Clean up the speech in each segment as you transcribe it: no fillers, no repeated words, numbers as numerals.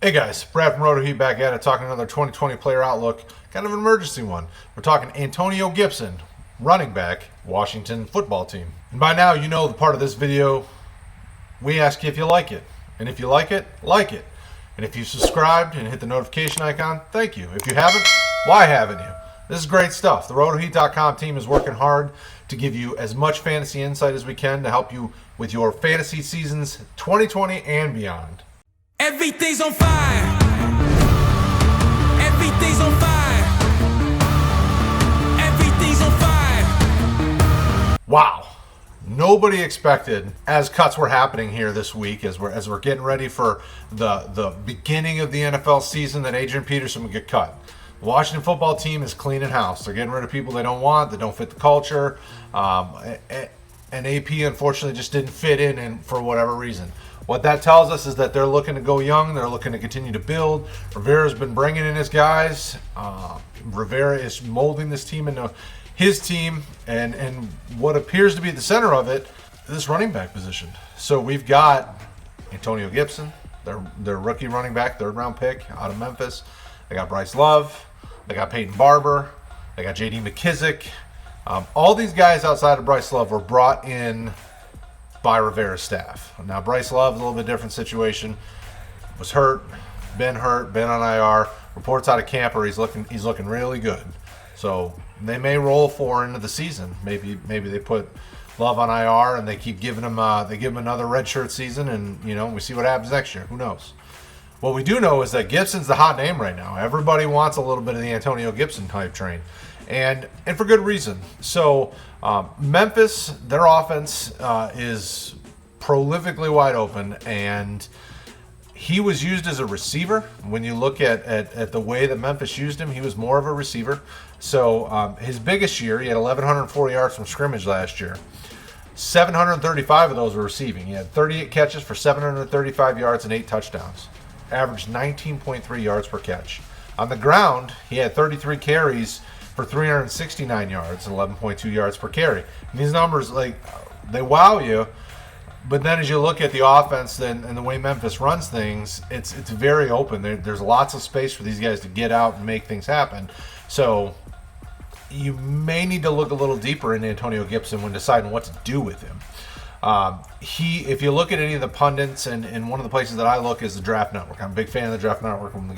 Hey guys, Brad from RotoHeat back at it, talking another 2020 player outlook, kind of an emergency one. We're talking Antonio Gibson, running back, Washington football team. And by now, you know the part of this video, we ask you if you like it. And if you like it, like it. And if you subscribed and hit the notification icon, thank you. If you haven't, why haven't you? This is great stuff. The RotoHeat.com team is working hard to give you as much fantasy insight as we can to help you with your fantasy seasons 2020 and beyond. Everything's on fire. Everything's on fire. Everything's on fire. Wow. Nobody expected, as cuts were happening here this week, as we're getting ready for the beginning of the NFL season, that Adrian Peterson would get cut. The Washington football team is cleaning house. They're getting rid of people they don't want, that don't fit the culture. And AP, unfortunately, just didn't fit in for whatever reason. What that tells us is that they're looking to go young. They're looking to continue to build. Rivera's been bringing in his guys. Rivera is molding this team into his team, and what appears to be the center of it, this running back position. So we've got Antonio Gibson, their rookie running back, third-round pick out of Memphis. They got Bryce Love. They got Peyton Barber. They got J.D. Mckissick. All these guys outside of Bryce Love were brought in by Rivera's staff. Now, Bryce Love is a little bit different situation. Was hurt, been on IR. Reports out of camper, he's looking really good. So they may roll four into the season. Maybe they put Love on IR and they keep giving him they give him another redshirt season, and we see what happens next year. Who knows? What we do know is that Gibson's the hot name right now. Everybody wants a little bit of the Antonio Gibson type train. And for good reason. So Memphis, their offense is prolifically wide open, and he was used as a receiver. When you look at the way that Memphis used him, he was more of a receiver. So his biggest year, he had 1,104 yards from scrimmage last year. 735 of those were receiving. He had 38 catches for 735 yards and 8 touchdowns. Averaged 19.3 yards per catch. On the ground, he had 33 carries for 369 yards and 11.2 yards per carry. And these numbers, they wow you. But then as you look at the offense and the way Memphis runs things, it's very open. There's lots of space for these guys to get out and make things happen. So you may need to look a little deeper into Antonio Gibson when deciding what to do with him. If you look at any of the pundits, and one of the places that I look is the Draft Network. I'm a big fan of the Draft Network when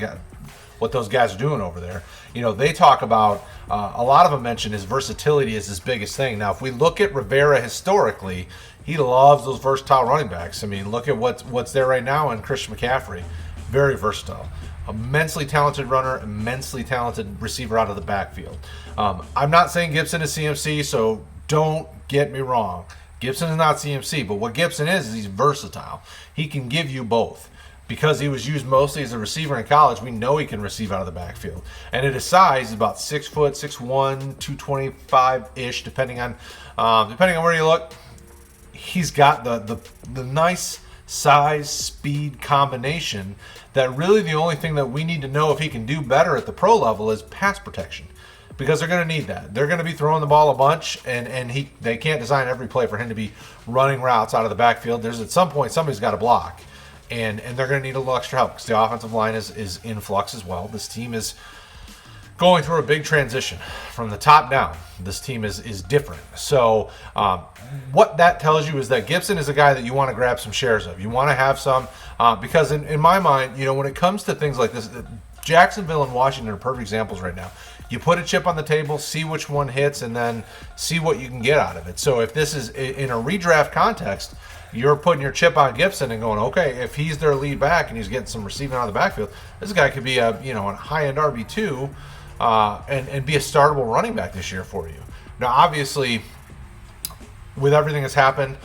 what those guys are doing over there. They talk about, a lot of them mention his versatility is his biggest thing. Now, if we look at Rivera historically, he loves those versatile running backs. I mean, look at what's there right now in Christian McCaffrey. Very versatile. Immensely talented runner, immensely talented receiver out of the backfield. I'm not saying Gibson is CMC, so don't get me wrong. Gibson is not CMC, but what Gibson is he's versatile. He can give you both. Because he was used mostly as a receiver in college, we know he can receive out of the backfield. And at his size, he's about 6 foot, 6'1", 225-ish, depending on where you look. He's got the nice size speed combination that really the only thing that we need to know if he can do better at the pro level is pass protection. Because they're going to need that. They're going to be throwing the ball a bunch, and they can't design every play for him to be running routes out of the backfield. There's at some point somebody's got to block. And they're going to need a little extra help because the offensive line is in flux as well. This team is going through a big transition from the top down. This team is different. So what that tells you is that Gibson is a guy that you want to grab some shares of. You want to have some because in my mind, when it comes to things like this, Jacksonville and Washington are perfect examples right now. You put a chip on the table, see which one hits, and then see what you can get out of it. So if this is in a redraft context, you're putting your chip on Gibson and going, okay, if he's their lead back and he's getting some receiving out of the backfield, this guy could be a high-end RB2 and be a startable running back this year for you. Now, obviously, with everything that's happened,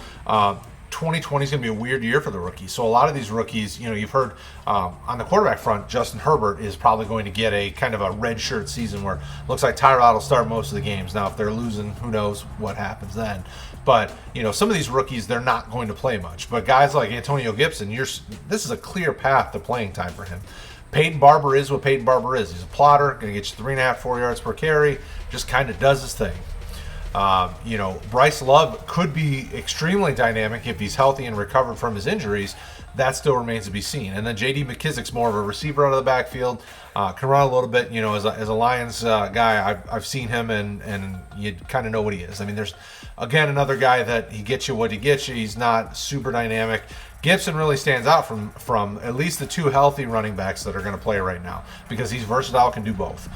2020 is going to be a weird year for the rookies. So a lot of these rookies, you've heard on the quarterback front, Justin Herbert is probably going to get a kind of a redshirt season where it looks like Tyrod will start most of the games. Now, if they're losing, who knows what happens then. But, some of these rookies, they're not going to play much. But guys like Antonio Gibson, this is a clear path to playing time for him. Peyton Barber is what Peyton Barber is. He's a plotter, going to get you 3.5, 4 yards per carry, just kind of does his thing. Bryce Love could be extremely dynamic if he's healthy and recovered from his injuries. that still remains to be seen. And then J.D. McKissick's more of a receiver out of the backfield, can run a little bit. You know, as a Lions guy, I've seen him, and you kind of know what he is. I mean, there's, again, another guy that he gets you what he gets you. He's not super dynamic. Gibson really stands out from at least the two healthy running backs that are going to play right now, because he's versatile, can do both.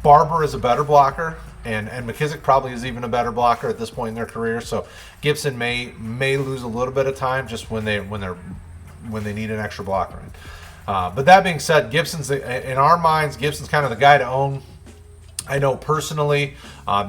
Barber is a better blocker, and McKissick probably is even a better blocker at this point in their career. So Gibson may lose a little bit of time just when they need an extra blocker in. But that being said, Gibson's, in our minds, Gibson's kind of the guy to own. I know personally,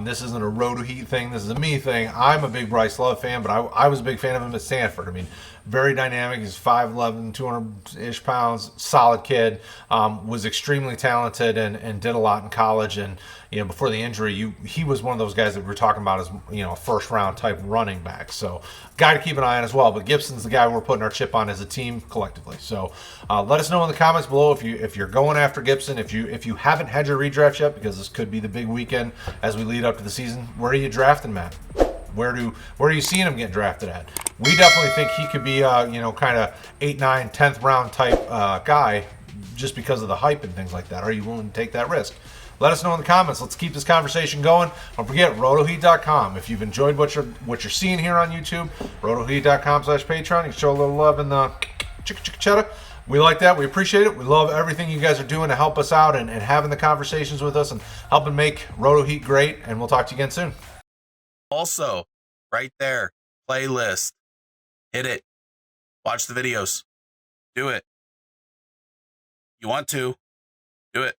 this isn't a RotoHeat thing. This is a me thing. I'm a big Bryce Love fan, but I was a big fan of him at Stanford. I mean, very dynamic. He's 5'11", 200-ish pounds, solid kid. Was extremely talented and did a lot in college. And before the injury, he was one of those guys that we were talking about as a first-round type running back. So, guy to keep an eye on as well. But Gibson's the guy we're putting our chip on as a team collectively. So, let us know in the comments below if you're going after Gibson. If you haven't had your redraft yet, because this could be the big weekend as we lead up to the season. Where are you drafting, Matt? Where are you seeing him get drafted at? We definitely think he could be kind of 8, 9, 10th round type guy, just because of the hype and things like that. Are you willing to take that risk? Let us know in the comments. Let's keep this conversation going. Don't forget, RotoHeat.com. If you've enjoyed what you're seeing here on YouTube, RotoHeat.com/Patreon. You can show a little love in the cheddar. We like that. We appreciate it. We love everything you guys are doing to help us out and having the conversations with us and helping make RotoHeat great. And we'll talk to you again soon. Also, right there, playlist. Hit it. Watch the videos. Do it. You want to. Do it.